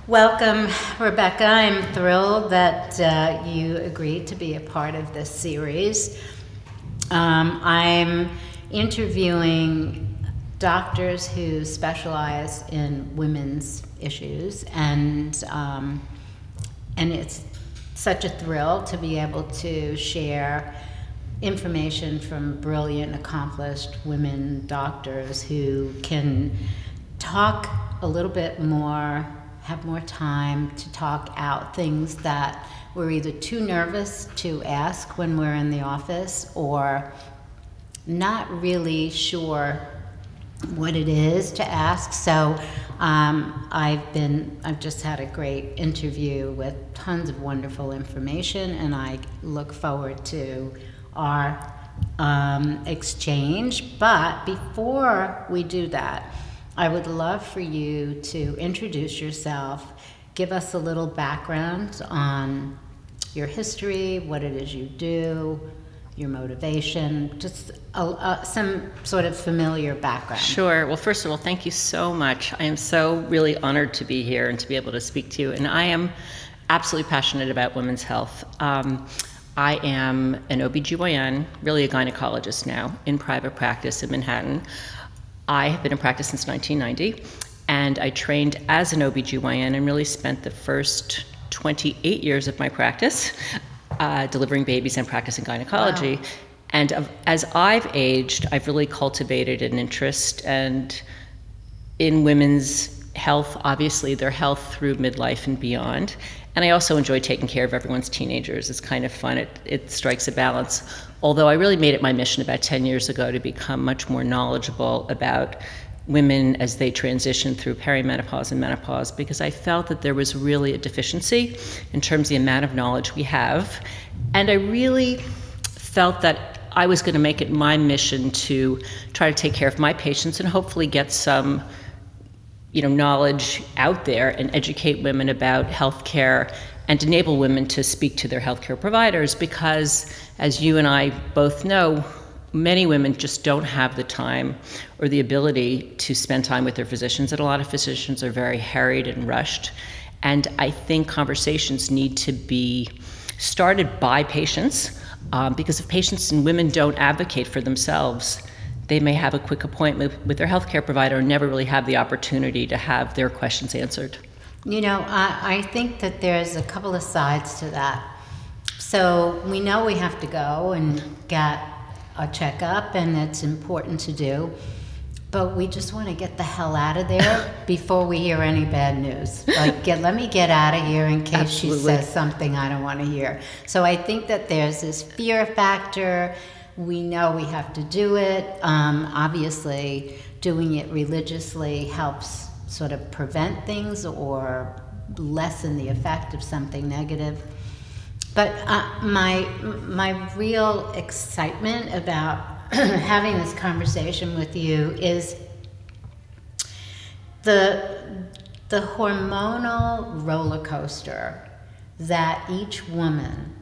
Welcome, Rebecca. I'm thrilled that you agreed to be a part of this series. I'm interviewing doctors who specialize in women's issues, and it's such a thrill to be able to share information from brilliant, accomplished women doctors who can talk a little bit more, have more time to talk out things that we're either too nervous to ask when we're in the office or not really sure what it is to ask. So I've just had a great interview with tons of wonderful information, and I look forward to our exchange. But before we do that, I would love for you to introduce yourself, give us a little background on your history, what it is you do, your motivation, just some sort of familiar background. Sure. Well, first of all, thank you so much. I am so really honored to be here and to be able to speak to you. And I am absolutely passionate about women's health. I am an OBGYN, really a gynecologist now, in private practice in Manhattan. I have been in practice since 1990, and I trained as an OBGYN and really spent the first 28 years of my practice delivering babies and practicing gynecology. Wow. And as I've aged, I've really cultivated an interest in women's health, obviously their health through midlife and beyond. And I also enjoy taking care of everyone's teenagers. It's kind of fun. It strikes a balance. Although I really made it my mission about 10 years ago to become much more knowledgeable about women as they transition through perimenopause and menopause, because I felt that there was really a deficiency in terms of the amount of knowledge we have. And I really felt that I was going to make it my mission to try to take care of my patients and hopefully get some knowledge out there and educate women about healthcare and enable women to speak to their healthcare providers, because as you and I both know, many women just don't have the time or the ability to spend time with their physicians, and a lot of physicians are very harried and rushed. And I think conversations need to be started by patients, because if patients and women don't advocate for themselves, they may have a quick appointment with their healthcare provider and never really have the opportunity to have their questions answered. I think that there's a couple of sides to that. So we know we have to go and get a checkup, and it's important to do, but we just want to get the hell out of there before we hear any bad news. Let me get out of here in case Absolutely. She says something I don't want to hear. So I think that there's this fear factor. We know we have to do it. Obviously, doing it religiously helps sort of prevent things or lessen the effect of something negative. But my real excitement about having this conversation with you is the hormonal roller coaster that each woman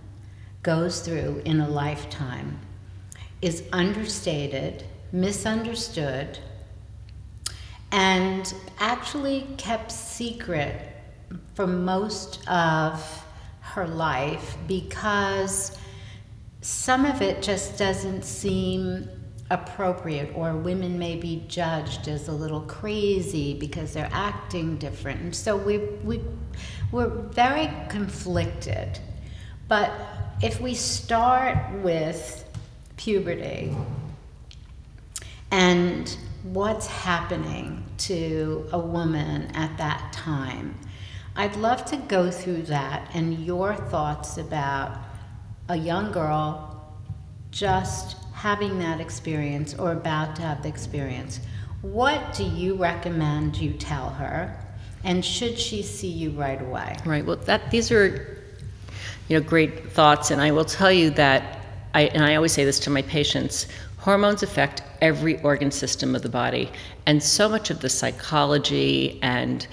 goes through in a lifetime is understated, misunderstood, and actually kept secret for most of her life, because some of it just doesn't seem appropriate, or women may be judged as a little crazy because they're acting different. And so we're very conflicted. But if we start with puberty and what's happening to a woman at that time, I'd love to go through that and your thoughts about a young girl just having that experience or about to have the experience. What do you recommend you tell her, and should she see you right away? Right. Well, these are great thoughts, and I will tell you that I always say this to my patients: hormones affect every organ system of the body, and so much of the psychology and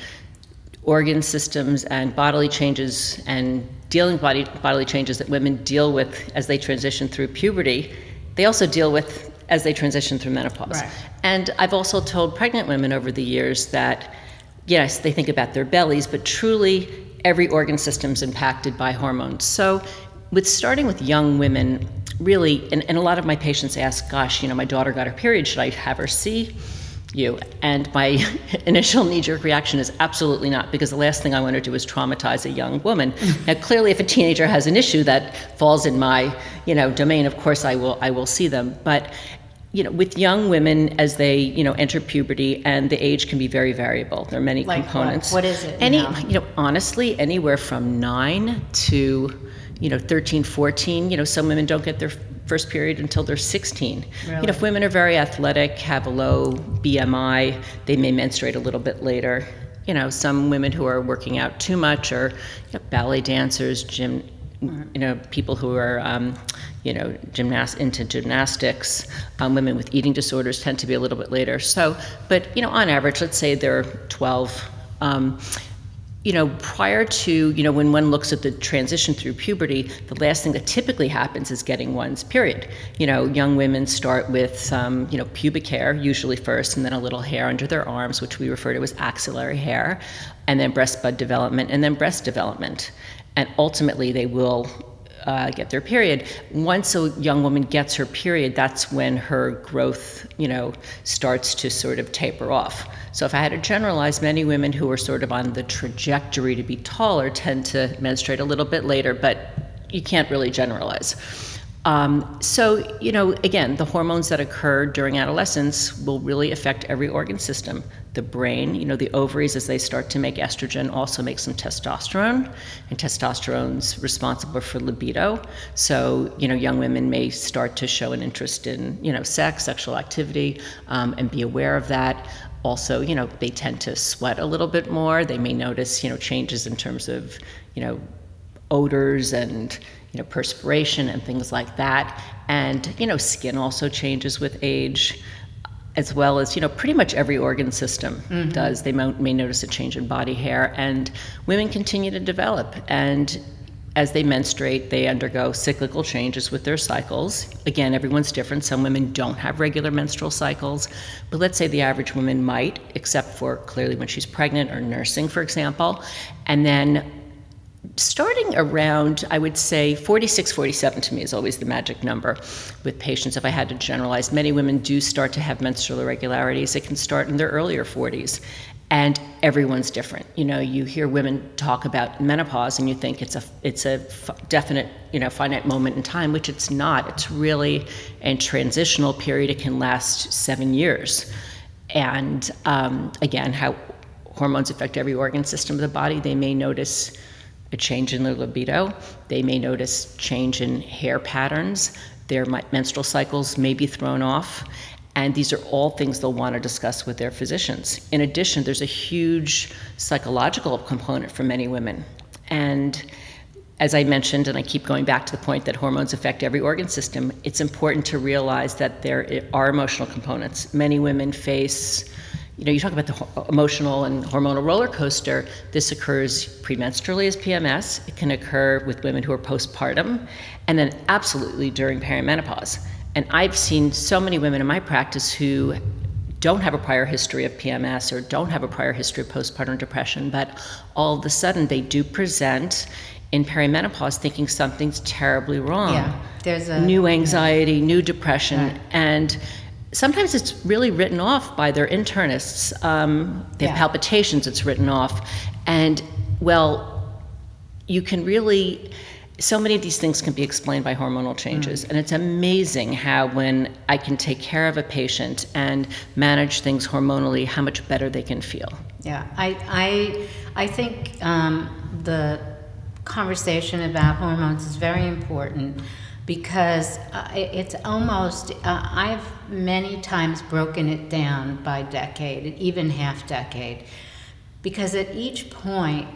organ systems and bodily changes and dealing bodily changes that women deal with as they transition through puberty, they also deal with as they transition through menopause. Right. And I've also told pregnant women over the years that yes, they think about their bellies, but truly every organ system is impacted by hormones. So starting with young women, really, and a lot of my patients ask, gosh, my daughter got her period, should I have her see you? And my initial knee-jerk reaction is absolutely not, because the last thing I want to do is traumatize a young woman. Now, clearly, if a teenager has an issue that falls in my, domain, of course I will see them. But with young women as they, enter puberty, and the age can be very variable. There are many components. What is it? Honestly, anywhere from 9 to 13, 14. Some women don't get their first period until they're 16. Really? If women are very athletic, have a low BMI, they may menstruate a little bit later. Some women who are working out too much, or ballet dancers, people who are into gymnastics, women with eating disorders tend to be a little bit later. So, but on average, let's say they're 12. Prior to, when one looks at the transition through puberty, the last thing that typically happens is getting one's period. Young women start with some, pubic hair, usually first, and then a little hair under their arms, which we refer to as axillary hair, and then breast bud development, and then breast development. And ultimately, they will get their period. Once a young woman gets her period, that's when her growth, starts to sort of taper off. So if I had to generalize, many women who are sort of on the trajectory to be taller tend to menstruate a little bit later, but you can't really generalize. So, again, the hormones that occur during adolescence will really affect every organ system. The brain, the ovaries, as they start to make estrogen, also make some testosterone, and testosterone's responsible for libido. So, young women may start to show an interest in, sex, sexual activity, and be aware of that. Also, they tend to sweat a little bit more. They may notice, changes in terms of, odors and perspiration and things like that. And, skin also changes with age, as well as, pretty much every organ system does. They may notice a change in body hair, and women continue to develop. And as they menstruate, they undergo cyclical changes with their cycles. Again, everyone's different. Some women don't have regular menstrual cycles, but let's say the average woman might, except for clearly when she's pregnant or nursing, for example. And then starting around, I would say 46, 47 to me is always the magic number with patients. If I had to generalize, many women do start to have menstrual irregularities. It can start in their earlier 40s. And everyone's different. You hear women talk about menopause, and you think it's a definite, finite moment in time, which it's not. It's really a transitional period. It can last 7 years. And again, how hormones affect every organ system of the body. They may notice a change in their libido. They may notice change in hair patterns. Their menstrual cycles may be thrown off. And these are all things they'll want to discuss with their physicians. In addition, there's a huge psychological component for many women. And as I mentioned, and I keep going back to the point that hormones affect every organ system, it's important to realize that there are emotional components. Many women face, you talk about the emotional and hormonal roller coaster. This occurs premenstrually as PMS. It can occur with women who are postpartum, and then absolutely during perimenopause. And I've seen so many women in my practice who don't have a prior history of PMS or don't have a prior history of postpartum depression, but all of a sudden they do present in perimenopause thinking something's terribly wrong. Yeah, there's a new anxiety, new depression, right. And sometimes it's really written off by their internists. They have palpitations, it's written off. And you can really, so many of these things can be explained by hormonal changes. And it's amazing how when I can take care of a patient and manage things hormonally, how much better they can feel. Yeah, I think the conversation about hormones is very important, because it's almost, I've many times broken it down by decade, even half decade, because at each point,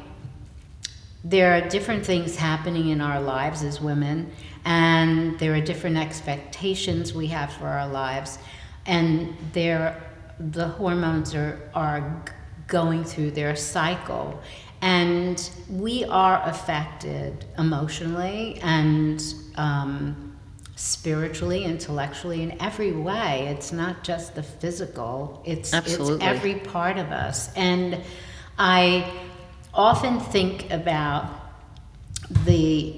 there are different things happening in our lives as women, and there are different expectations we have for our lives, and the hormones are going through their cycle, and we are affected emotionally and spiritually, intellectually, in every way. It's not just the physical, it's Absolutely. every part of us. And I often think about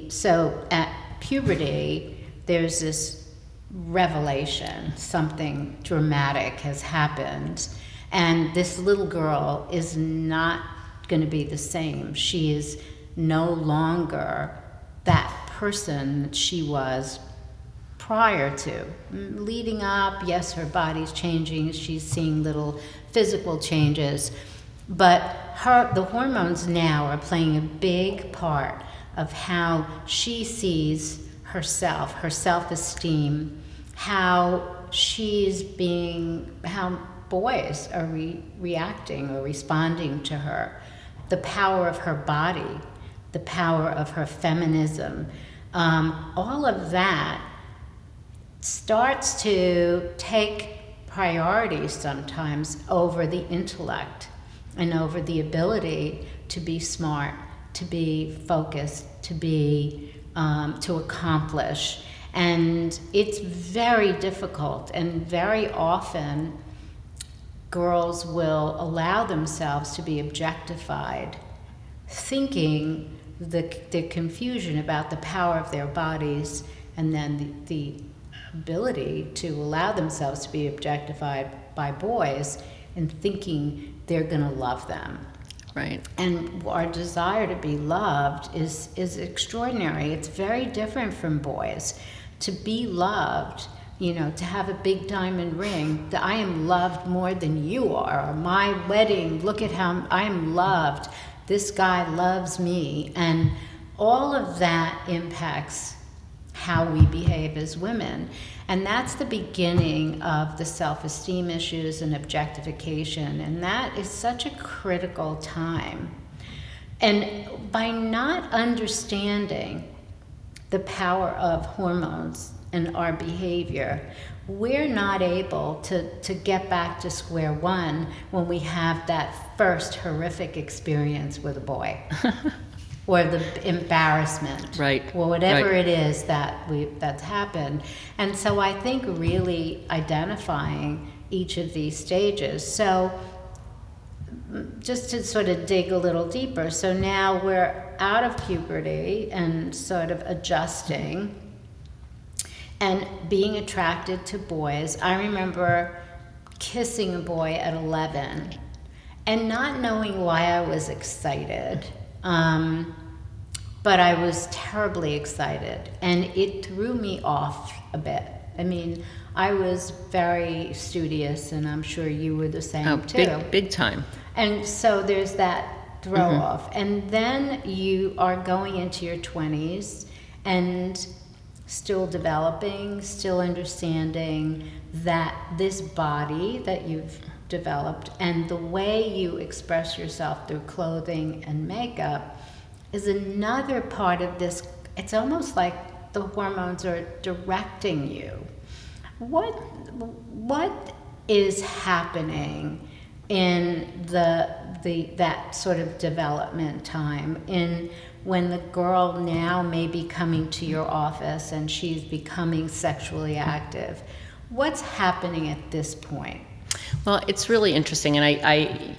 so at puberty, there's this revelation, something dramatic has happened, and this little girl is not going to be the same. She is no longer that person that she was prior to. Leading up, yes, her body's changing, she's seeing little physical changes, but the hormones now are playing a big part of how she sees herself, her self-esteem, how boys are reacting or responding to her, the power of her body, the power of her feminism. All of that starts to take priority sometimes over the intellect and over the ability to be smart, to be focused, to accomplish. And it's very difficult, and very often girls will allow themselves to be objectified, thinking the confusion about the power of their bodies, and then the ability to allow themselves to be objectified by boys, and thinking they're going to love them. Right. And our desire to be loved is extraordinary. It's very different from boys. To be loved, to have a big diamond ring, that I am loved more than you are. Or my wedding, look at how I am loved. This guy loves me. And all of that impacts how we behave as women. And that's the beginning of the self-esteem issues and objectification. And that is such a critical time. And by not understanding the power of hormones in our behavior, we're not able to get back to square one when we have that first horrific experience with a boy. Or the embarrassment, right, or whatever right. it is that's happened. And so I think really identifying each of these stages. So just to sort of dig a little deeper, so now we're out of puberty and sort of adjusting and being attracted to boys. I remember kissing a boy at 11 and not knowing why I was excited. But I was terribly excited, and it threw me off a bit. I mean, I was very studious, and I'm sure you were the same too. Big time. And so there's that throw off. And then you are going into your 20s and still developing, still understanding that this body that you've developed and the way you express yourself through clothing and makeup is another part of this. It's almost like the hormones are directing you. What is happening in that sort of development time, in when the girl now may be coming to your office and she's becoming sexually active? What's happening at this point? Well, it's really interesting, and I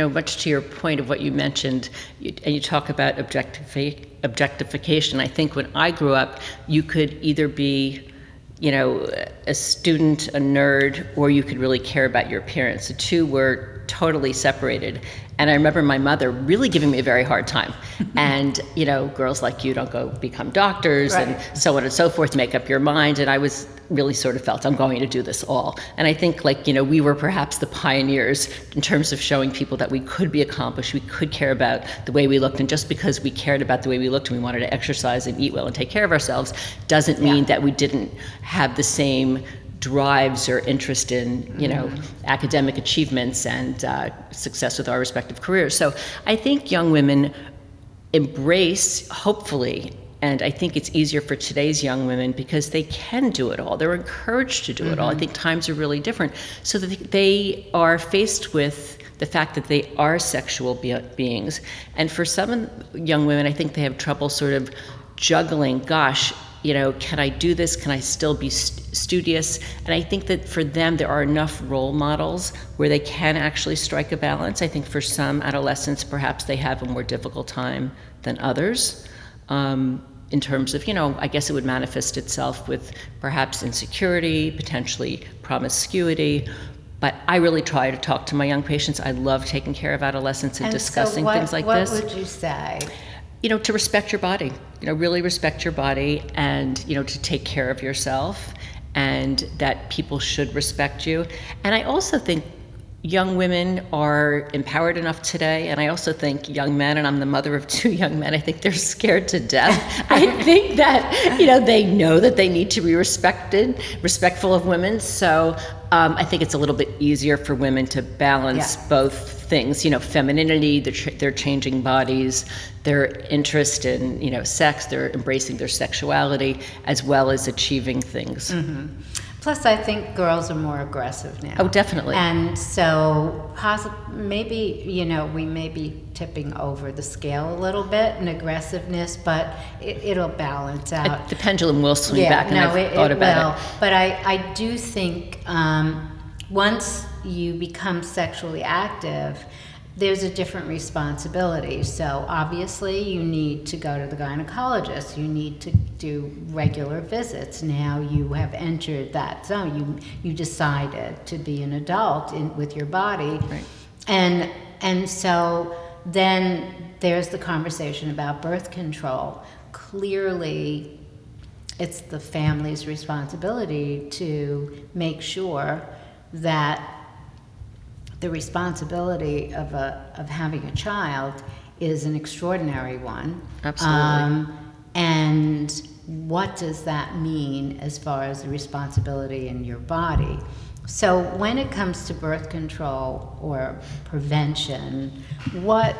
much to your point of what you mentioned, and you talk about objectification. I think when I grew up, you could either be, a student, a nerd, or you could really care about your appearance. The two were totally separated. And I remember my mother really giving me a very hard time. And, girls like you don't go become doctors, right, and so on and so forth, make up your mind. And I was really sort of felt, I'm going to do this all. And I think we were perhaps the pioneers in terms of showing people that we could be accomplished, we could care about the way we looked. And just because we cared about the way we looked and we wanted to exercise and eat well and take care of ourselves doesn't mean that we didn't have the same drives or interest in, academic achievements and success with our respective careers. So I think young women embrace, hopefully, and I think it's easier for today's young women because they can do it all. They're encouraged to do it all. I think times are really different. So that they are faced with the fact that they are sexual beings. And for some young women, I think they have trouble sort of juggling, gosh, can I do this? Can I still be studious? And I think that for them, there are enough role models where they can actually strike a balance. I think for some adolescents, perhaps they have a more difficult time than others. In terms of, I guess it would manifest itself with perhaps insecurity, potentially promiscuity. But I really try to talk to my young patients. I love taking care of adolescents and discussing things like this. What would you say? To respect your body, really respect your body, and, to take care of yourself, and that people should respect you. And I also think young women are empowered enough today, and I also think young men, and I'm the mother of 2 young men, I think they're scared to death. I think that, they know that they need to be respectful of women. So I think it's a little bit easier for women to balance both things, femininity, their changing bodies, their interest in, sex, they're embracing their sexuality, as well as achieving things. Mm-hmm. Plus, I think girls are more aggressive now. Oh, definitely. And so maybe, we may be tipping over the scale a little bit in aggressiveness, but it'll balance out. The pendulum will swing back, and I've thought about it. But I do think once you become sexually active, there's a different responsibility. So obviously you need to go to the gynecologist. You need to do regular visits. Now you have entered that zone. You decided to be an adult with your body. Right. And so then there's the conversation about birth control. Clearly, it's the family's responsibility to make sure that the responsibility of having a child is an extraordinary one. Absolutely. And what does that mean as far as the responsibility in your body? So when it comes to birth control or prevention, what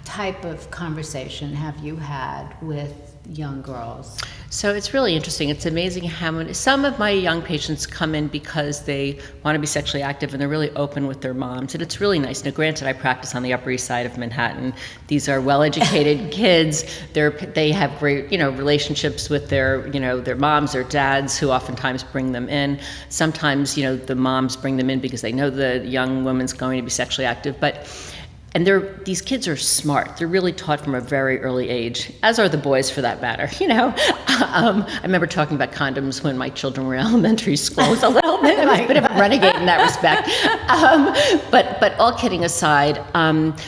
type of conversation have you had with young girls? So it's really interesting. It's amazing how many, some of my young patients come in because they want to be sexually active and they're really open with their moms. And it's really nice. Now, granted, I practice on the Upper East Side of Manhattan. These are well-educated kids. They have great, relationships with their moms or dads who oftentimes bring them in. Sometimes, the moms bring them in because they know the young woman's going to be sexually active. And these kids are smart. They're really taught from a very early age, as are the boys for that matter. I remember talking about condoms when my children were in elementary school. I was a bit of a renegade in that respect. But all kidding aside,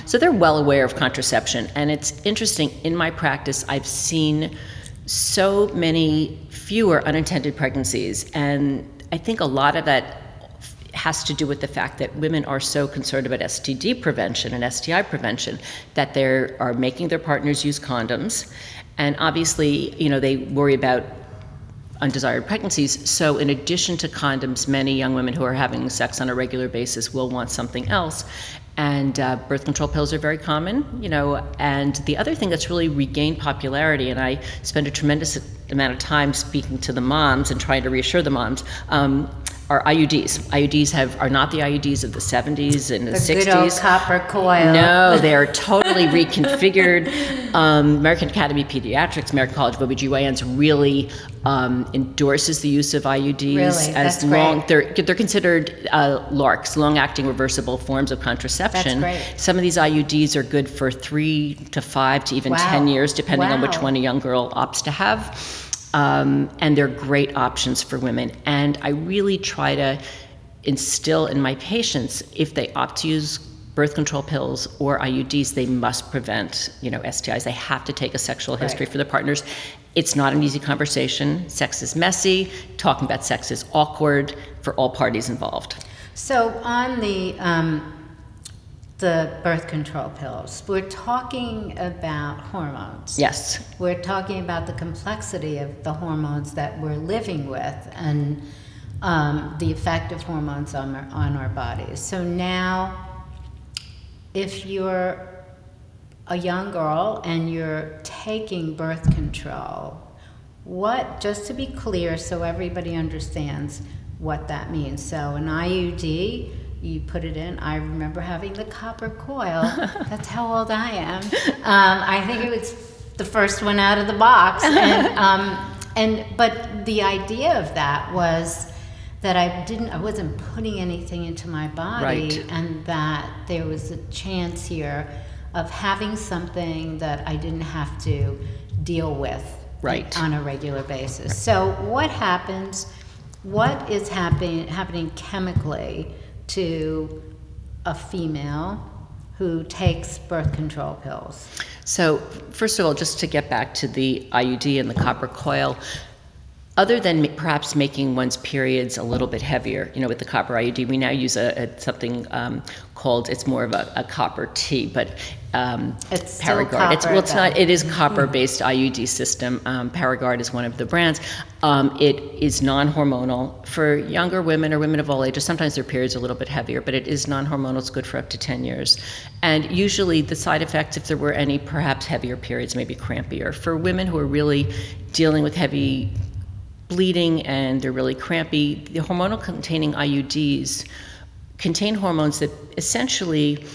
so they're well aware of contraception. And it's interesting, in my practice, I've seen so many fewer unintended pregnancies. And I think a lot of that has to do with the fact that women are so concerned about STD prevention and STI prevention that they are making their partners use condoms. And obviously, they worry about undesired pregnancies. So in addition to condoms, many young women who are having sex on a regular basis will want something else. And birth control pills are very common, and the other thing that's really regained popularity, and I spend a tremendous amount of time speaking to the moms and trying to reassure the moms, are IUDs. IUDs are not the IUDs of the 70s and the 60s. The good old copper coil. No, they're totally reconfigured. American Academy of Pediatrics, American College of OBGYNs really endorses the use of IUDs. Really? As they're considered LARCs, long-acting reversible forms of contraception. That's great. Some of these IUDs are good for 3 to 5 to even 10 years, depending on which one a young girl opts to have. And they're great options for women. And I really try to instill in my patients, if they opt to use birth control pills or IUDs, they must prevent, STIs. They have to take a sexual history for their partners. It's not an easy conversation. Sex is messy. Talking about sex is awkward for all parties involved. So on the birth control pills, we're talking about hormones. Yes. We're talking about the complexity of the hormones that we're living with and the effect of hormones on our bodies. So now, if you're a young girl and you're taking birth control, just to be clear so everybody understands what that means. So an IUD, you put it in. I remember having the copper coil. That's how old I am. I think it was the first one out of the box. And But the idea of that was that I wasn't putting anything into my body, Right. and that there was a chance here of having something that I didn't have to deal with Right. on a regular basis. So what is happening chemically to a female who takes birth control pills? So first of all, just to get back to the IUD and the copper coil, other than perhaps making one's periods a little bit heavier, with the copper IUD, we now use something called, it's more of a copper T, but It's still Paragard. copper, It's not. though. It is copper-based IUD system. Paragard is one of the brands. It is non-hormonal for younger women or women of all ages. Sometimes their periods are a little bit heavier, but it is non-hormonal. It's good for up to 10 years. And usually the side effects, if there were any, perhaps heavier periods, maybe crampier. For women who are really dealing with heavy bleeding and they're really crampy, the hormonal containing IUDs contain hormones that essentially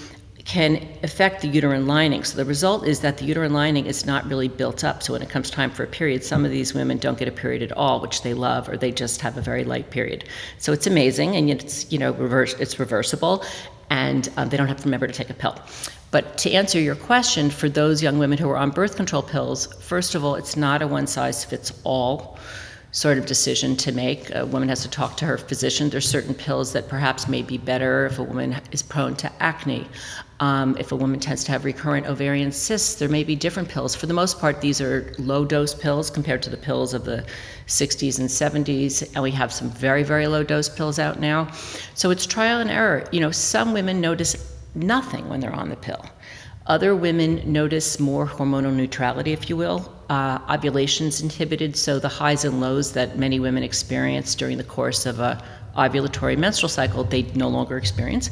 can affect the uterine lining. So the result is that the uterine lining is not really built up. So when it comes time for a period, some of these women don't get a period at all, which they love, or they just have a very light period. So it's amazing, and it's it's reversible, and they don't have to remember to take a pill. But to answer your question, for those young women who are on birth control pills, first of all, it's not a one-size-fits-all sort of decision to make. A woman has to talk to her physician. There's certain pills that perhaps may be better if a woman is prone to acne. If a woman tends to have recurrent ovarian cysts, there may be different pills. For the most part, these are low-dose pills compared to the pills of the 60s and 70s, and we have some very, very low-dose pills out now. So it's trial and error. Some women notice nothing when they're on the pill. Other women notice more hormonal neutrality, if you will. Ovulation's inhibited, so the highs and lows that many women experience during the course of a ovulatory menstrual cycle, they no longer experience.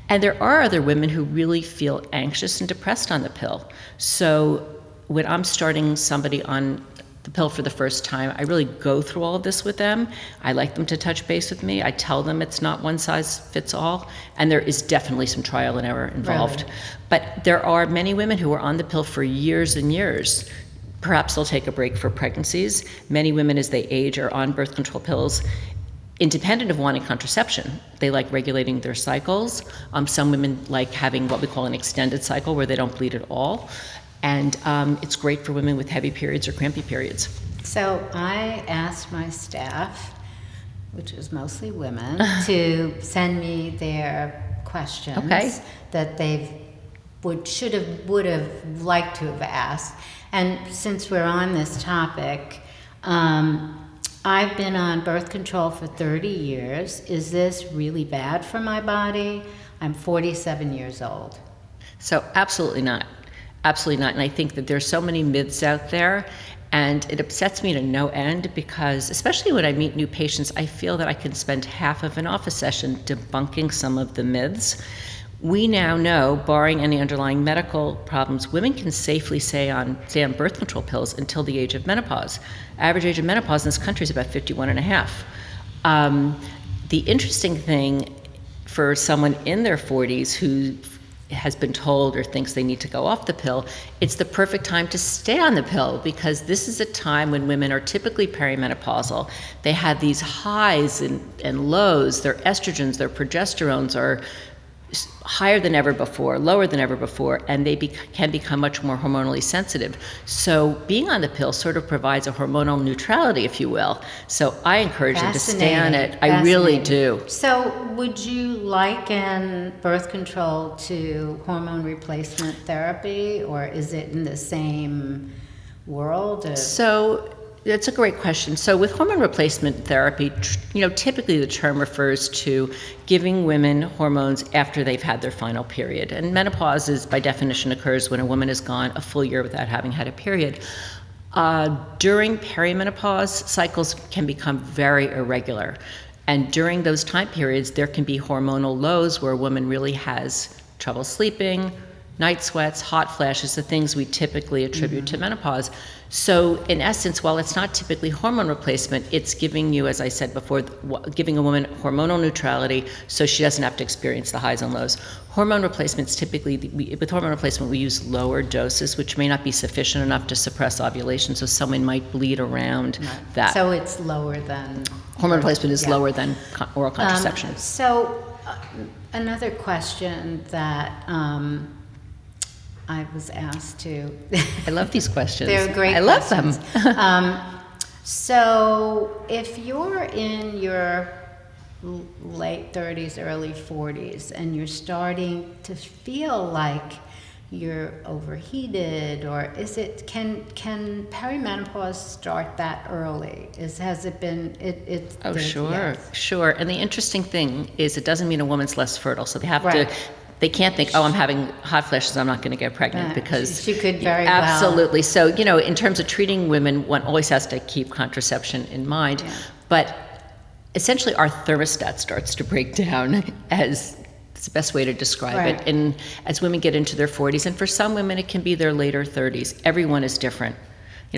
And there are other women who really feel anxious and depressed on the pill. So when I'm starting somebody on the pill for the first time, I really go through all of this with them. I like them to touch base with me. I tell them it's not one size fits all, and there is definitely some trial and error involved. Really? But there are many women who are on the pill for years and years. Perhaps they'll take a break for pregnancies. Many women, as they age, are on birth control pills independent of wanting contraception. They like regulating their cycles. Some women like having what we call an extended cycle where they don't bleed at all. And it's great for women with heavy periods or crampy periods. So I asked my staff, which is mostly women, to send me their questions that they would have liked to have asked. And since we're on this topic, I've been on birth control for 30 years. Is this really bad for my body? I'm 47 years old. So absolutely not. Absolutely not. And I think that there's so many myths out there, and it upsets me to no end because, especially when I meet new patients, I feel that I can spend half of an office session debunking some of the myths. We now know, barring any underlying medical problems, women can safely stay on birth control pills until the age of menopause. Average age of menopause in this country is about 51 and a half. The interesting thing for someone in their 40s who has been told or thinks they need to go off the pill, it's the perfect time to stay on the pill because this is a time when women are typically perimenopausal. They have these highs and lows. Their estrogens, their progesterones are higher than ever before, lower than ever before, and they can become much more hormonally sensitive. So being on the pill sort of provides a hormonal neutrality, if you will. So I encourage them to stay on it. I really do. So would you liken birth control to hormone replacement therapy, or is it in the same world? So that's a great question. So with hormone replacement therapy, typically the term refers to giving women hormones after they've had their final period. And menopause is, by definition, occurs when a woman has gone a full year without having had a period. During perimenopause, cycles can become very irregular. And during those time periods, there can be hormonal lows where a woman really has trouble sleeping, night sweats, hot flashes, the things we typically attribute to menopause. So in essence, while it's not typically hormone replacement, it's giving you, as I said before, giving a woman hormonal neutrality so she doesn't have to experience the highs and lows. Hormone replacements, typically, with hormone replacement, we use lower doses, which may not be sufficient enough to suppress ovulation, so someone might bleed around that. So it's lower than... Hormone replacement is lower than oral contraception. Another question that I was asked to... I love these questions. They're great questions. I love them. So if you're in your late 30s, early 40s, and you're starting to feel like you're overheated, or can perimenopause start that early? Has it been? Sure, yes. sure. And the interesting thing is, it doesn't mean a woman's less fertile. So they have Right. to. They can't think, oh, I'm having hot flashes, I'm not going to get pregnant, because she could very absolutely. So in terms of treating women, one always has to keep contraception in mind. Yeah. But essentially, our thermostat starts to break down, as it's the best way to describe Right. it. And as women get into their 40s, and for some women it can be their later 30s. Everyone is different.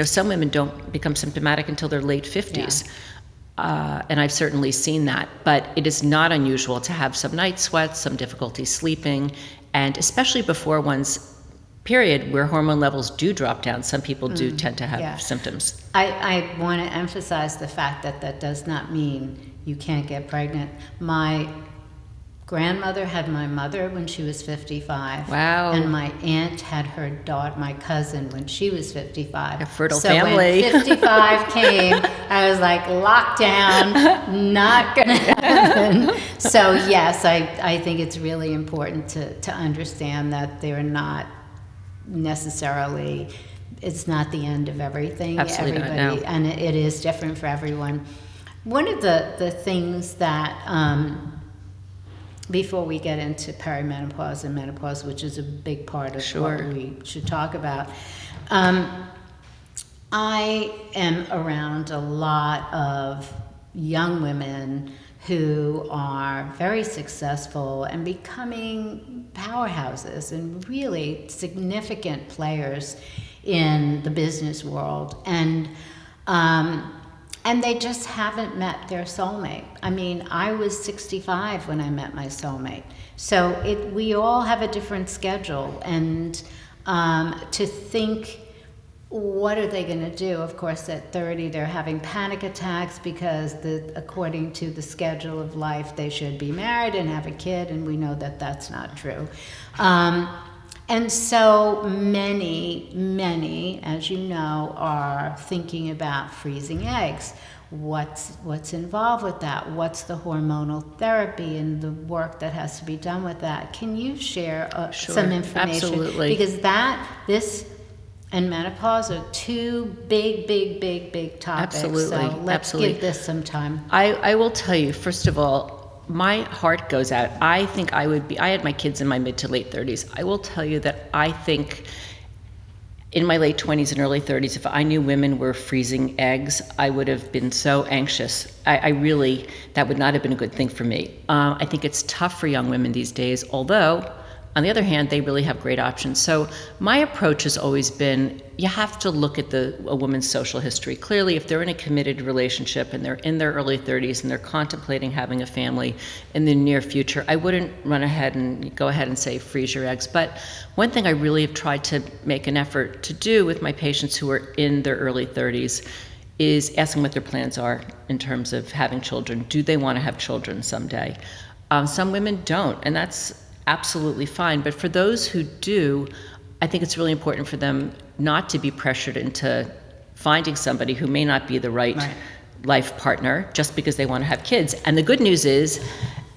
Some women don't become symptomatic until their late 50s. Yeah. And I've certainly seen that, but it is not unusual to have some night sweats, some difficulty sleeping, and especially before one's period, where hormone levels do drop down. Some people do tend to have symptoms. I want to emphasize the fact that does not mean you can't get pregnant. My grandmother had my mother when she was 55. Wow. And my aunt had her daughter, my cousin, when she was 55. A fertile so family. When 55 came, I was like, lockdown, not going to happen. So yes, I think it's really important to understand that they're not necessarily, it's not the end of everything. Absolutely not, no. And it is different for everyone. One of the things that, before we get into perimenopause and menopause, which is a big part of what we should talk about, I am around a lot of young women who are very successful and becoming powerhouses and really significant players in the business world. And they just haven't met their soulmate. I mean, I was 65 when I met my soulmate. So we all have a different schedule. And to think, what are they going to do? Of course, at 30, they're having panic attacks because according to the schedule of life, they should be married and have a kid, and we know that that's not true. And so many, as you know, are thinking about freezing eggs. What's involved with that? What's the hormonal therapy and the work that has to be done with that? Can you share some information? Absolutely. Because this and menopause are two big topics. Absolutely. So let's give this some time. I will tell you, first of all, my heart goes out. I think I had my kids in my mid to late 30s. I will tell you that I think in my late 20s and early 30s, if I knew women were freezing eggs, I would have been so anxious. That would not have been a good thing for me. I think it's tough for young women these days, although, on the other hand, they really have great options. So my approach has always been, you have to look at a woman's social history. Clearly, if they're in a committed relationship and they're in their early 30s and they're contemplating having a family in the near future, I wouldn't go ahead and say freeze your eggs. But one thing I really have tried to make an effort to do with my patients who are in their early 30s is ask them what their plans are in terms of having children. Do they want to have children someday? Some women don't, and that's absolutely fine. But for those who do, I think it's really important for them not to be pressured into finding somebody who may not be the right life partner just because they want to have kids. And the good news is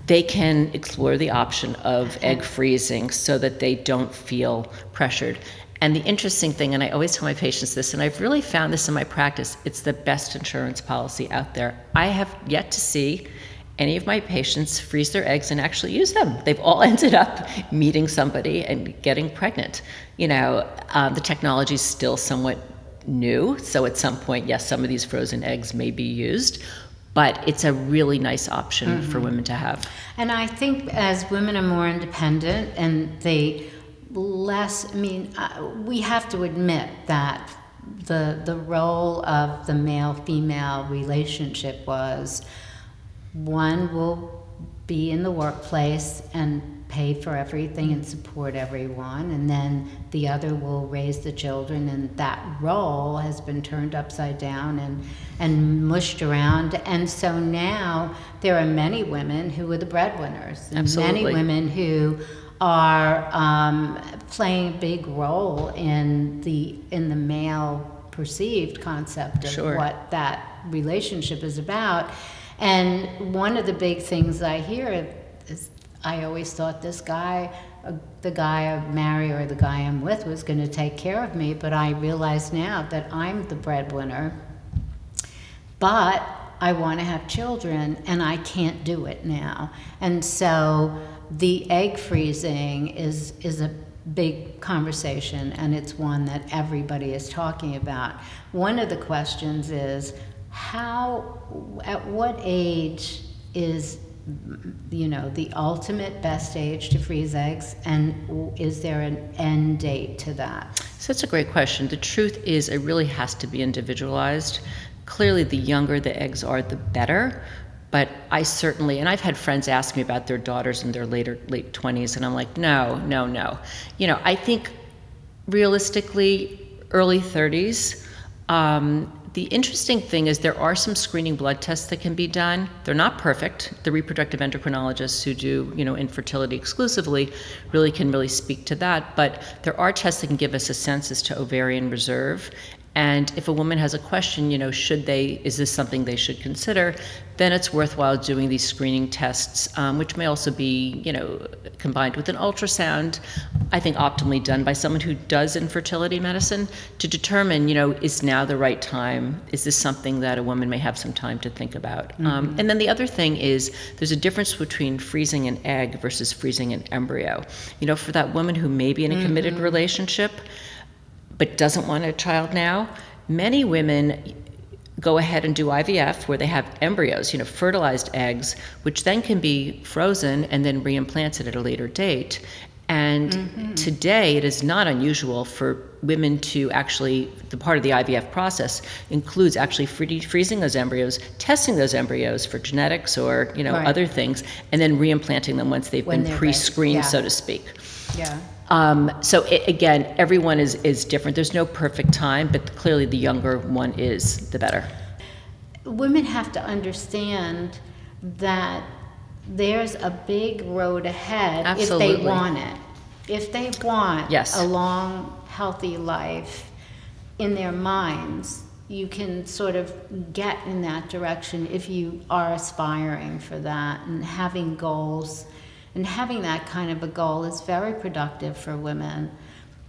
they can explore the option of egg freezing so that they don't feel pressured. And the interesting thing, and I always tell my patients this, and I've really found this in my practice, it's the best insurance policy out there. I have yet to see any of my patients freeze their eggs and actually use them. They've all ended up meeting somebody and getting pregnant. The technology is still somewhat new, so at some point, yes, some of these frozen eggs may be used, but it's a really nice option for women to have. And I think as women are more independent and they less, I mean, we have to admit that the role of the male-female relationship was one will be in the workplace and pay for everything and support everyone, and then the other will raise the children, and that role has been turned upside down and mushed around. And so now there are many women who are the breadwinners, and Absolutely. many women who are playing a big role in the male perceived concept of Sure. what that relationship is about. And one of the big things I hear is, I always thought this guy, the guy I marry or the guy I'm with was going to take care of me, but I realize now that I'm the breadwinner, but I want to have children and I can't do it now. And so the egg freezing is a big conversation, and it's one that everybody is talking about. One of the questions is, at what age is, the ultimate best age to freeze eggs, and is there an end date to that? So that's a great question. The truth is, it really has to be individualized. Clearly, the younger the eggs are, the better. But I certainly, and I've had friends ask me about their daughters in their late 20s, and I'm like, no. I think realistically, early 30s. The interesting thing is there are some screening blood tests that can be done. They're not perfect. The reproductive endocrinologists who do, infertility exclusively can speak to that. But there are tests that can give us a sense as to ovarian reserve. And if a woman has a question, is this something they should consider, then it's worthwhile doing these screening tests, which may also be, combined with an ultrasound, I think optimally done by someone who does infertility medicine to determine, is now the right time? Is this something that a woman may have some time to think about? Mm-hmm. And then the other thing is there's a difference between freezing an egg versus freezing an embryo. For that woman who may be in a committed relationship, but doesn't want a child now, many women go ahead and do IVF where they have embryos, fertilized eggs, which then can be frozen and then reimplanted at a later date. And today it is not unusual for women to actually, the part of the IVF process includes actually freezing those embryos, testing those embryos for genetics or, Right. other things, and then reimplanting them once they've been they're pre-screened, ready. Yeah. so to speak. Yeah. So again, everyone is different. There's no perfect time, but clearly the younger one is, the better. Women have to understand that there's a big road ahead. Absolutely. If they want it. If they want Yes. a long, healthy life in their minds, you can sort of get in that direction if you are aspiring for that, and having goals. And having that kind of a goal is very productive for women.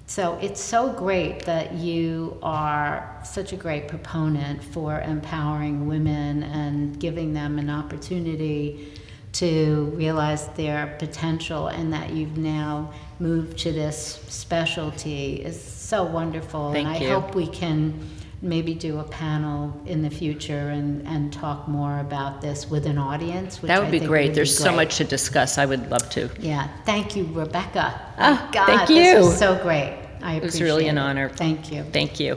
So it's so great that you are such a great proponent for empowering women and giving them an opportunity to realize their potential, and that you've now moved to this specialty is so wonderful. Thank and I you. hope we can maybe do a panel in the future and talk more about this with an audience. Which That would I be think great. There's so great. much to discuss. I would love to. Yeah, thank you, Rebecca. Ah, God, thank this you. was so great. I appreciate it. was really an honor. Thank you. Thank you.